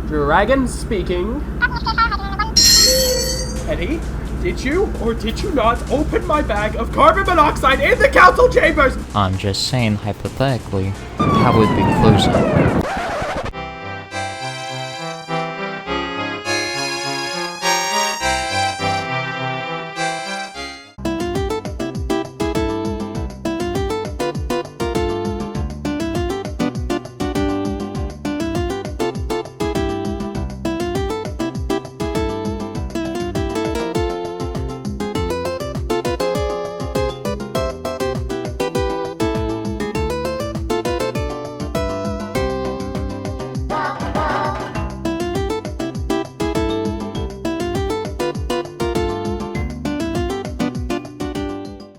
Dragon speaking. Eddie, did you or did you not open my bag of carbon monoxide in the council chambers? I'm just saying, hypothetically, how would we close it?